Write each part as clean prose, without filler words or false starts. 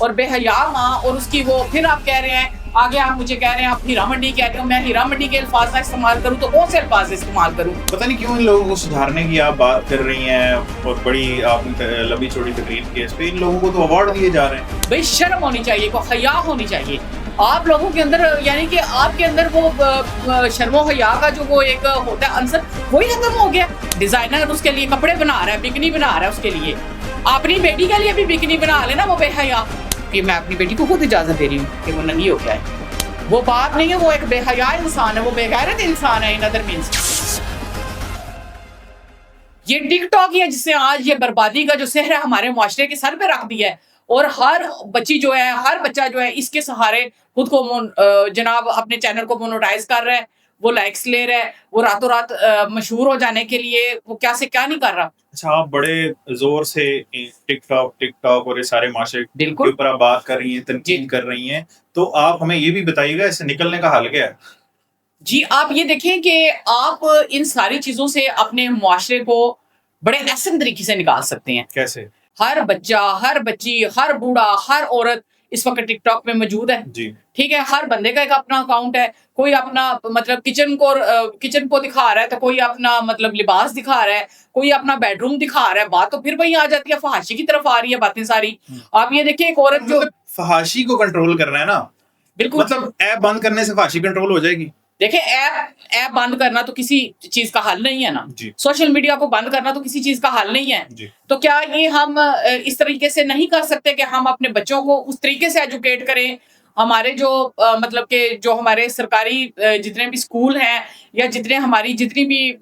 اور بے حیا ماں اور اس کی وہ پھر آپ کہہ رہے ہیں آگے آپ مجھے کہہ رہے ہیں آپ ہیرا منڈی کہہ رہے ہو، میں ہیرا منڈی کے الفاظ نہ استعمال کروں تو کون سے الفاظ استعمال کروں؟ پتہ نہیں کیوں ان لوگوں کو سدھارنے کی آپ بات کر رہی ہیں اور بڑی آپ نے لمبی چوڑی تقریر کی اس پہ، ان لوگوں کو تو ایوارڈ دیے جا رہے ہیں۔ بھائی شرم ہونی چاہیے، کو حیا ہونی چاہیے آپ لوگوں کے اندر، یعنی کہ آپ کے اندر وہ شرم و حیا کا جو وہ ایک ہوتا ہے عنصر وہی ختم ہو گیا۔ ڈیزائنر اس کے لیے کپڑے بنا رہا ہے، بکنی بنا رہا ہے اس کے لیے، اپنی بیٹی کے لیے بھی بکنی بنا لینا وہ بے حیا، کہ میں اپنی بیٹی کو خود اجازت دے رہی ہوں کہ وہ ننگی ہو جائے، وہ بات نہیں ہے، وہ ایک بے حیا انسان ہے، وہ بے غیرت انسان ہے۔ ان ادر مینس یہ ٹک ٹاک ہے جس سے آج یہ بربادی کا جو سحر ہے ہمارے معاشرے کے سر پہ رکھ دیا ہے، اور ہر بچی جو ہے، ہر بچہ جو ہے اس کے سہارے خود کو جناب اپنے چینل کو مونوٹائز کر رہا ہے، وہ لائکس لے رہا ہے، وہ راتوں رات مشہور ہو جانے کے لیے وہ کیا سے کیا نہیں کر رہا۔ اچھا، آپ بڑے زور سے ٹک ٹاک اور یہ سارے معاشرے کے بالکل اوپر آپ بات کر رہی ہیں، تنقید کر رہی ہیں، تو آپ ہمیں یہ بھی بتائیے گا اس سے نکلنے کا حل کیا ہے؟ جی آپ یہ دیکھیں کہ آپ ان ساری چیزوں سے اپنے معاشرے کو بڑے احسن طریقے سے نکال سکتے ہیں۔ کیسے؟ ہر بچہ، ہر بچی، ہر بوڑھا، ہر عورت اس وقت ٹک ٹاک میں موجود ہے، جی ٹھیک ہے، ہر بندے کا ایک اپنا اکاؤنٹ ہے، کوئی اپنا مطلب کچن کو دکھا رہا ہے تو کوئی اپنا مطلب لباس دکھا رہا ہے، کوئی اپنا بیڈ روم دکھا رہا ہے، بات تو پھر وہی آ جاتی ہے، فحاشی کی طرف آ رہی ہے باتیں ساری۔ آپ یہ دیکھیں ایک عورت جو فحاشی کو کنٹرول کرنا ہے نا، بالکل، مطلب ایپ بند کرنے سے فحاشی کنٹرول ہو جائے گی؟ دیکھیں ایپ بند کرنا تو کسی چیز کا حل نہیں ہے نا، جی سوشل میڈیا کو بند کرنا تو کسی چیز کا حل نہیں ہے، جی تو کیا یہ ہم اس طریقے سے نہیں کر سکتے کہ ہم اپنے بچوں کو اس طریقے سے ایجوکیٹ کریں؟ ہمارے جو مطلب کہ جو ہمارے سرکاری جتنے بھی اسکول ہیں یا جتنی بھی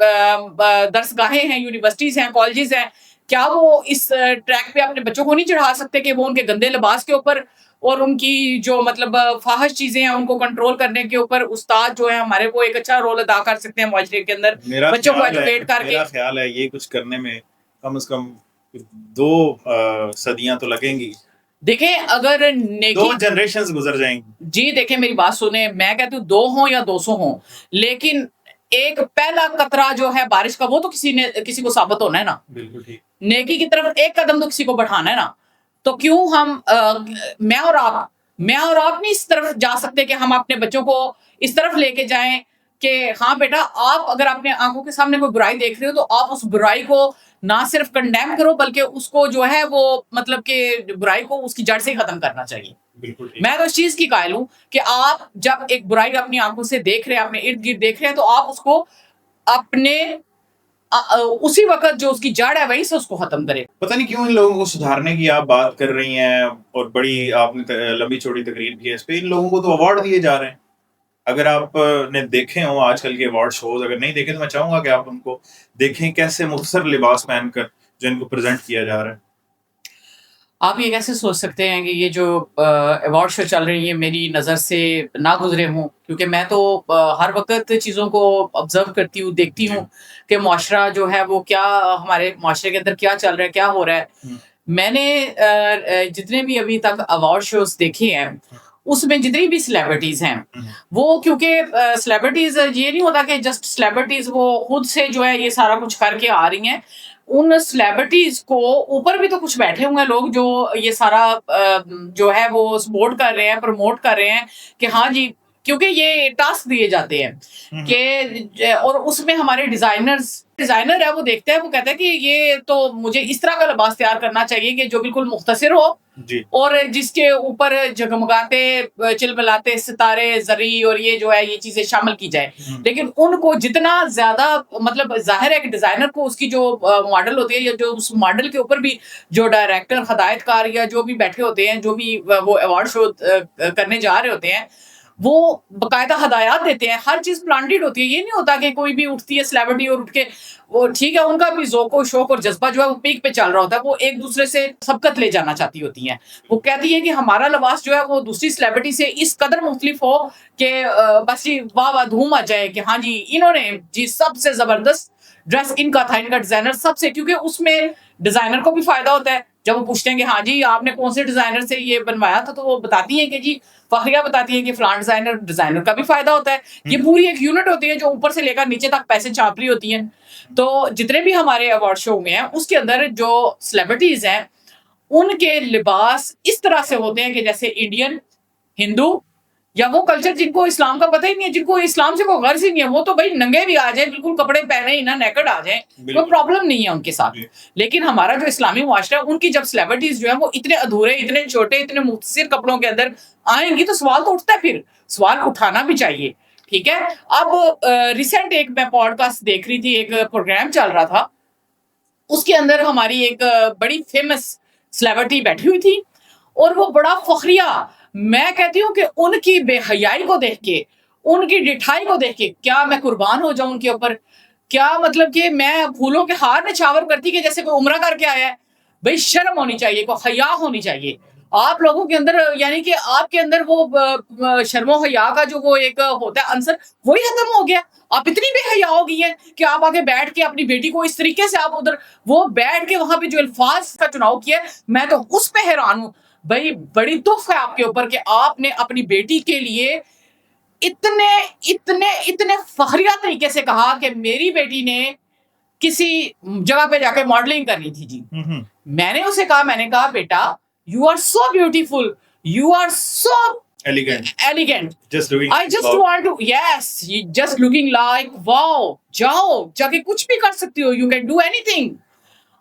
درسگاہیں ہیں، یونیورسٹیز ہیں، کالجز ہیں، کیا وہ اس ٹریک پہ اپنے بچوں کو نہیں چڑھا سکتے کہ وہ ان کے گندے لباس کے اوپر اور ان کی جو مطلب فاحش چیزیں ہیں ان کو کنٹرول کرنے کے اوپر استاد جو ہے ہمارے وہ ایک اچھا رول ادا کر سکتے ہیں معاشرے کے اندر، بچوں کو ایجوکیٹ کر کے۔ میرا خیال ہے یہ کچھ کرنے میں کم از کم 2 صدیاں تو لگیں گی، دیکھیں اگر 2 جنریشنز گزر جائیں گی۔ جی دیکھیں میری بات سنیں، میں کہتی ہوں 2 ہوں یا 200 ہوں، لیکن ایک پہلا قطرہ جو ہے بارش کا وہ تو کسی کو ثابت ہونا ہے نا، بالکل ٹھیک، نیکی کی طرف ایک قدم تو کسی کو بڑھانا ہے نا، تو کیوں ہم میں اور آپ نہیں اس طرف جا سکتے کہ ہم اپنے بچوں کو اس طرف لے کے جائیں کہ ہاں بیٹا آپ اگر اپنے آنکھوں کے سامنے کوئی برائی دیکھ رہے ہو تو آپ اس برائی کو نہ صرف کنڈیم کرو بلکہ اس کو جو ہے وہ مطلب کہ برائی کو اس کی جڑ سے ہی ختم کرنا چاہیے۔ بالکل ٹھیک، میں تو اس چیز کی قائل ہوں کہ آپ جب ایک برائی اپنی آنکھوں سے دیکھ رہے ہیں، اپنے ارد گرد دیکھ رہے ہیں، تو آپ اس کو اپنے اسی وقت جو اس کی جڑ ہے وہیں سے اس کو ختم کرے۔ پتہ نہیں کیوں ان لوگوں کو سدھارنے کی آپ بات کر رہی ہیں اور بڑی آپ نے لمبی چوڑی تقریر کی ہے اس پہ، ان لوگوں کو تو ایوارڈ دیے جا رہے ہیں۔ اگر آپ نے دیکھے ہوں آج کل کے ایوارڈ شوز، اگر نہیں دیکھے تو میں چاہوں گا کہ آپ ان کو دیکھیں، کیسے مختصر لباس پہن کر جو ان کو پریزنٹ کیا جا رہا ہے۔ آپ یہ کیسے سوچ سکتے ہیں کہ یہ جو ایوارڈ شو چل رہی ہیں میری نظر سے نہ گزرے ہوں، کیونکہ میں تو ہر وقت چیزوں کو آبزرو کرتی ہوں، دیکھتی ہوں کہ معاشرہ جو ہے وہ کیا، ہمارے معاشرے کے اندر کیا چل رہا ہے، کیا ہو رہا ہے۔ میں نے جتنے بھی ابھی تک ایوارڈ شوز دیکھے ہیں اس میں جتنی بھی سیلیبریٹیز ہیں وہ، کیونکہ سیلیبریٹیز یہ نہیں ہوتا کہ جسٹ سیلیبریٹیز وہ خود سے جو ہے یہ سارا کچھ کر کے آ رہی ہیں، ان سیلیبریٹیز کو اوپر بھی تو کچھ بیٹھے ہوئے ہیں لوگ جو یہ سارا جو ہے وہ سپورٹ کر رہے ہیں، پروموٹ کر رہے ہیں کہ ہاں جی، کیونکہ یہ ٹاسک دیے جاتے ہیں کہ اور اس میں ہمارے ڈیزائنر ہے وہ دیکھتے ہیں، وہ کہتے ہیں کہ یہ تو مجھے اس طرح کا لباس تیار کرنا چاہیے کہ جو بالکل مختصر ہو جی، اور جس کے اوپر جگمگاتے چلملاتے ستارے زری اور یہ جو ہے یہ چیزیں شامل کی جائے۔ لیکن ان کو جتنا زیادہ مطلب ظاہر ہے کہ ڈیزائنر کو اس کی جو ماڈل ہوتی ہے یا جو اس ماڈل کے اوپر بھی جو ڈائریکٹر، ہدایت کار یا جو بھی بیٹھے ہوتے ہیں، جو بھی وہ ایوارڈ شو کرنے جا رہے ہوتے ہیں، وہ باقاعدہ ہدایات دیتے ہیں، ہر چیز پلانٹیڈ ہوتی ہے۔ یہ نہیں ہوتا کہ کوئی بھی اٹھتی ہے سیلیبریٹی اور اٹھ کے وہ ٹھیک ہے، ان کا بھی ذوق و شوق اور جذبہ جو ہے وہ پیک پہ چل رہا ہوتا ہے، وہ ایک دوسرے سے سبقت لے جانا چاہتی ہوتی ہیں۔ وہ کہتی ہے کہ ہمارا لباس جو ہے وہ دوسری سیلیبریٹی سے اس قدر مختلف ہو کہ بس جی واہ واہ دھوم آ جائے کہ ہاں جی انہوں نے جی سب سے زبردست ڈریس ان کا تھا، ان کا ڈیزائنر سب سے، کیونکہ اس میں ڈیزائنر کو بھی فائدہ ہوتا ہے جب وہ پوچھتے ہیں کہ ہاں جی آپ نے کون سے ڈیزائنر سے یہ بنوایا تھا، تو وہ بتاتی ہیں کہ جی فخریہ بتاتی ہیں کہ فلان ڈیزائنر کا بھی فائدہ ہوتا ہے۔ یہ پوری ایک یونٹ ہوتی ہے جو اوپر سے لے کر نیچے تک پیسے چھاپ رہی ہوتی ہیں۔ تو جتنے بھی ہمارے ایوارڈ شو میں ہیں اس کے اندر جو سیلیبریٹیز ہیں ان کے لباس اس طرح سے ہوتے ہیں کہ جیسے انڈین, ہندو یا وہ کلچر جن کو اسلام کا پتہ ہی نہیں ہے, جن کو اسلام سے کوئی غرض ہی نہیں ہے, وہ تو بھائی ننگے بھی آ جائیں, بالکل کپڑے پہنے ہی نہ, نیکڈ آ جائیں, کوئی پرابلم نہیں ہے ان کے ساتھ. لیکن ہمارا جو اسلامی معاشرہ ہے, ان کی جب سیلیبریٹیز جو ہیں وہ اتنے ادھورے, اتنے چھوٹے, اتنے مختصر کپڑوں کے اندر آئیں گی تو سوال تو اٹھتا ہے, پھر سوال اٹھانا بھی چاہیے. ٹھیک ہے. اب ریسنٹ ایک میں پوڈ کاسٹ دیکھ رہی تھی, ایک پروگرام چل رہا تھا, اس کے اندر ہماری ایک بڑی فیمس سیلیبریٹی بیٹھی ہوئی تھی, اور وہ بڑا فخریہ, میں کہتی ہوں کہ ان کی بے حیائی کو دیکھ کے, ان کی ڈٹھائی کو دیکھ کے کیا میں قربان ہو جاؤں ان کے اوپر. کیا مطلب کہ میں پھولوں کے ہار نچھاور کرتی کہ جیسے کوئی عمرہ کر کے آیا ہے. بھائی شرم ہونی چاہیے, کوئی حیا ہونی چاہیے آپ لوگوں کے اندر, یعنی کہ آپ کے اندر وہ شرم و حیا کا جو وہ ایک ہوتا ہے عنصر, وہی ختم ہو گیا. آپ اتنی بے حیا ہو گئی ہیں کہ آپ آگے بیٹھ کے اپنی بیٹی کو اس طریقے سے آپ ادھر وہ بیٹھ کے وہاں پہ جو الفاظ کا چناؤ کیا ہے, میں تو اس پہ حیران ہوں. بھائی بڑی دکھ ہے آپ کے اوپر کہ آپ نے اپنی بیٹی کے لیے اتنے اتنے اتنے فخریہ طریقے سے کہا کہ میری بیٹی نے کسی جگہ پہ جا کے ماڈلنگ کرنی تھی. جی میں نے اسے کہا, میں نے کہا بیٹا you are so beautiful, you are so elegant. I just want to, yes, just looking like wow. جاؤ جا کے کچھ بھی کر سکتی ہو, you can do anything.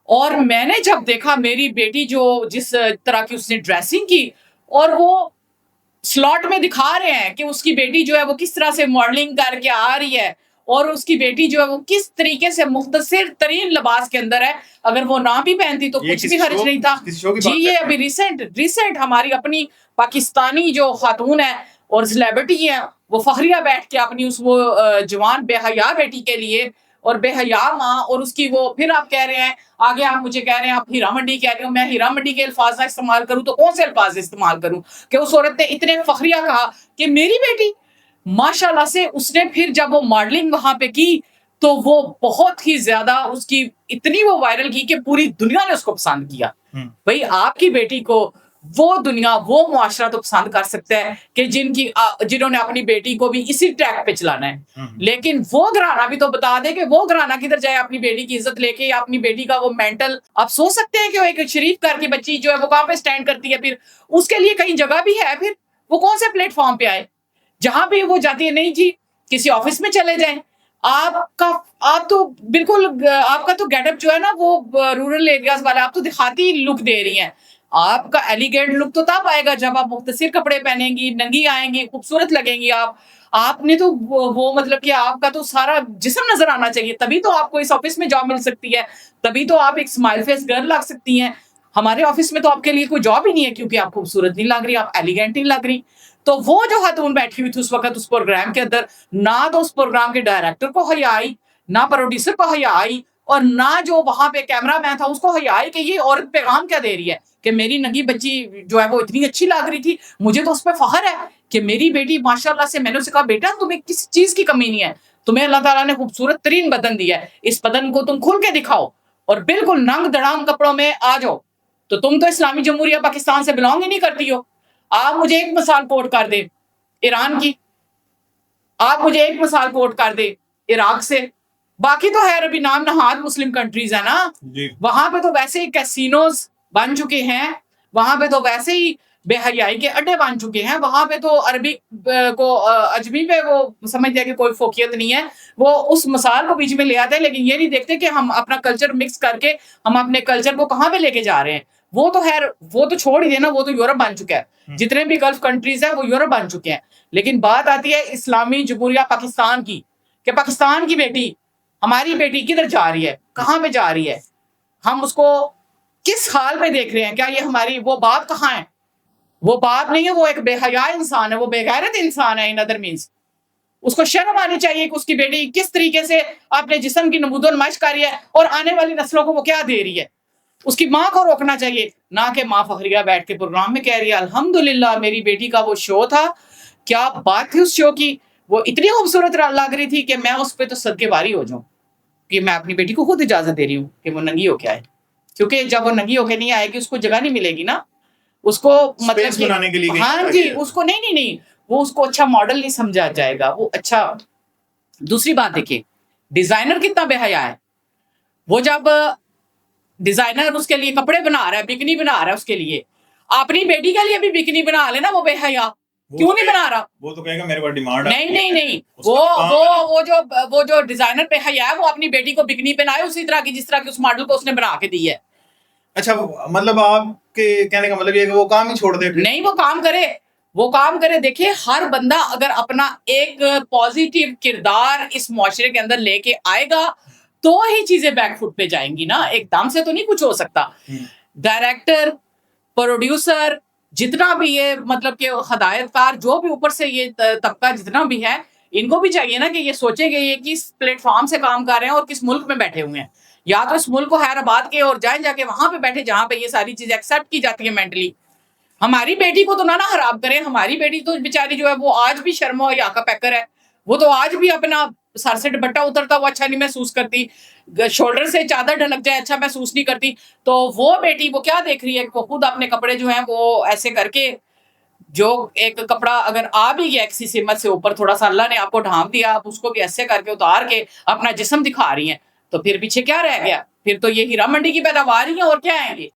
اور میں نے جب دیکھا میری بیٹی جو جس طرح کی اس نے ڈریسنگ کی, اور وہ سلاٹ میں دکھا رہے ہیں کہ اس کی بیٹی جو ہے وہ کس طرح سے ماڈلنگ کر کے آ رہی ہے, اور اس کی بیٹی جو ہے وہ کس طریقے سے مختصر ترین لباس کے اندر ہے, اگر وہ نہ بھی پہنتی تو کچھ بھی حرج نہیں تھا. جی یہ ابھی ریسنٹ ہماری اپنی پاکستانی جو خاتون ہے اور سیلیبریٹی ہیں, وہ فخریہ بیٹھ کے اپنی اس وہ جوان بے حیا بیٹی کے لیے, اور بے حیا ماں, اور اس کی وہ پھر آپ کہہ رہے ہیں آگے, آپ مجھے کہہ رہے ہیں آپ ہیرا منڈی کہہ رہے ہو, میں ہیرا منڈی کے الفاظ نہ استعمال کروں تو کون سے الفاظ استعمال کروں کہ اس عورت نے اتنے فخریہ کہا کہ میری بیٹی ماشاءاللہ سے. اس نے پھر جب وہ ماڈلنگ وہاں پہ کی تو وہ بہت ہی زیادہ اس کی اتنی وہ وائرل کی کہ پوری دنیا نے اس کو پسند کیا. بھائی آپ کی بیٹی کو وہ دنیا, وہ معاشرہ تو پسند کر سکتا ہے کہ جنہوں نے اپنی بیٹی کو بھی اسی ٹریک پہ چلانا ہے, لیکن وہ گھرانہ بھی تو بتا دے کہ وہ گھرانہ کدھر جائے اپنی بیٹی کی عزت لے کے, یا اپنی بیٹی کا وہ مینٹل, آپ سوچ سکتے ہیں کہ وہ ایک شریف گھر کی بچی جو ہے وہ کہاں پہ سٹینڈ کرتی ہے, پھر اس کے لیے کہیں جگہ بھی ہے, پھر وہ کون سے پلیٹ فارم پہ آئے جہاں پہ وہ جاتی ہے. نہیں جی, کسی آفس میں چلے جائیں, آپ تو بالکل, آپ کا تو گیٹ اپ جو ہے نا وہ رورل ایریاز والا, آپ تو دیہاتی لک دے رہی ہیں. آپ کا ایلیگینٹ لک تو تب آئے گا جب آپ مختصر کپڑے پہنیں گی, ننگی آئیں گی, خوبصورت لگیں گی. آپ نے تو وہ مطلب کہ آپ کا تو سارا جسم نظر آنا چاہیے, تبھی تو آپ کو اس آفس میں جاب مل سکتی ہے, تبھی تو آپ ایک اسمائل فیس گرل لگ سکتی ہیں. ہمارے آفس میں تو آپ کے لیے کوئی جاب ہی نہیں ہے, کیونکہ آپ خوبصورت نہیں لگ رہی, آپ ایلیگینٹ نہیں لگ رہی. تو وہ جو خاتون بیٹھی ہوئی تھی اس وقت اس پروگرام کے اندر, نہ تو اس پروگرام کے ڈائریکٹر کو حیا آئی, نہ پروڈیوسر کو حیا آئی, اور نہ جو وہاں پہ کیمرہ مین تھا اس کو حیا آئی کہ یہ عورت پیغام کیا دے رہی ہے کہ میری ننگی بچی جو ہے وہ اتنی اچھی لگ رہی تھی, مجھے تو اس پہ فخر ہے کہ میری بیٹی ماشاءاللہ سے. میں نے اسے کہا بیٹا تمہیں کسی چیز کی کمی نہیں ہے, تمہیں اللہ تعالیٰ نے خوبصورت ترین بدن دیا ہے, اس بدن کو تم کھل کے دکھاؤ اور بالکل ننگ دڑانگ کپڑوں میں آ جاؤ. تو تم تو اسلامی جمہوریہ پاکستان سے بلانگ ہی نہیں کرتی ہو. آپ مجھے ایک مثال کوٹ کر دے ایران کی, آپ مجھے ایک مثال کوٹ کر دے عراق سے, باقی تو ہے ابھی نام نہاد مسلم کنٹریز ہیں نا, وہاں پہ تو ویسے ہی کیسینوز بن چکے ہیں, وہاں پہ تو ویسے ہی بے حیائی کے اڈے بن چکے ہیں, وہاں پہ تو عربی کو اجمی پہ وہ سمجھتے ہیں کہ کوئی فوقیت نہیں ہے, وہ اس مثال کو بیچ میں لے آتے ہیں, لیکن یہ نہیں دیکھتے کہ ہم اپنا کلچر مکس کر کے ہم اپنے کلچر کو کہاں پہ لے کے جا رہے ہیں. وہ تو خیر وہ تو چھوڑ ہی دینا, وہ تو یورپ بن چکا ہے, جتنے بھی گلف کنٹریز ہیں وہ یورپ بن چکے ہیں. لیکن بات آتی ہے اسلامی جمہوریہ پاکستان کی, کہ پاکستان کی بیٹی, ہماری بیٹی کدھر جا رہی ہے, کہاں پہ جا رہی ہے, ہم اس کو کس حال میں دیکھ رہے ہیں. کیا یہ ہماری وہ باپ کہاں ہے؟ وہ باپ نہیں ہے, وہ ایک بے حیا انسان ہے, وہ بے غیرت انسان ہے. ان ادر مینس اس کو شرم آنی چاہیے کہ اس کی بیٹی کس طریقے سے اپنے جسم کی نمود و نمائش کر رہی ہے, اور آنے والی نسلوں کو وہ کیا دے رہی ہے. اس کی ماں کو روکنا چاہیے, نہ کہ ماں فخریہ بیٹھ کے پروگرام میں کہہ رہی ہے الحمدللہ میری بیٹی کا وہ شو تھا, کیا بات تھی اس شو کی, وہ اتنی خوبصورت لگ رہی تھی کہ میں اس پہ تو صدقے واری ہو جاؤں, کہ میں اپنی بیٹی کو خود اجازت دے رہی ہوں کہ وہ ننگی ہو کے آئے, کیونکہ جب وہ ننگی ہو کے نہیں آئے گی اس کو جگہ نہیں ملے گی نا, اس کو مطلب بنانے کے لیے. ہاں جی, اس کو نہیں وہ اس کو اچھا ماڈل نہیں سمجھا جائے گا, وہ اچھا. دوسری بات دیکھیے ڈیزائنر کتنا بے حیا ہے, وہ جب ڈیزائنر اس کے لیے کپڑے بنا رہا ہے, بکنی بنا رہا ہے اس کے لیے, اپنی بیٹی کے لیے بھی بکنی بنا لینا, وہ بے حیا کیوں نہیں بنا رہا؟ وہ تو کہے گا میرے پاس ڈیمانڈ ہے. نہیں, وہ جو ڈیزائنر پہ حیا ہے وہ اپنی بیٹی کو بکنی پہنائے اسی طرح کی جس طرح کی اس ماڈل کو اس نے بنا کے دی ہے. اچھا مطلب آپ کے کہنے کا مطلب یہ کہ وہ کام ہی چھوڑ دے؟ نہیں, وہ کام کرے. دیکھیں ہر بندہ اگر اپنا ایک پازیٹیو کردار اس معاشرے کے اندر لے کے آئے گا تو ہی چیزیں بیک فٹ پہ جائیں گی نا, ایک دم سے تو نہیں کچھ ہو سکتا. ڈائریکٹر, پروڈیوسر, جتنا بھی یہ مطلب کہ ہدایت کار, جو بھی اوپر سے یہ طبقہ جتنا بھی ہے, ان کو بھی چاہیے نا کہ یہ سوچیں کہ یہ کس پلیٹ فارم سے کام کر رہے ہیں اور کس ملک میں بیٹھے ہوئے ہیں. یا تو اس ملک کو حیدرآباد کے اور جائیں جا کے وہاں پہ بیٹھے جہاں پہ یہ ساری چیزیں ایکسیپٹ کی جاتی ہیں مینٹلی. ہماری بیٹی کو تو نہ خراب کریں, ہماری بیٹی تو بیچاری جو ہے وہ آج بھی شرم و حیا کا پیکر ہے, وہ تو آج بھی اپنا سر سے دوپٹہ اترتا وہ اچھا نہیں محسوس کرتی, شولڈر سے چادر ڈھلک جائے اچھا محسوس نہیں کرتی. تو وہ بیٹی وہ کیا دیکھ رہی ہے کہ وہ خود اپنے کپڑے جو ہیں وہ ایسے کر کے, جو ایک کپڑا اگر آ بھی گیا کسی سمت سے اوپر تھوڑا سا اللہ نے آپ کو ڈھانپ دیا, آپ اس کو بھی ایسے کر کے اتار کے اپنا جسم دکھا رہی ہیں, تو پھر پیچھے کیا رہ گیا؟ پھر تو یہ ہیرا منڈی کی پیداوار ہی ہے, اور کیا ہے یہ.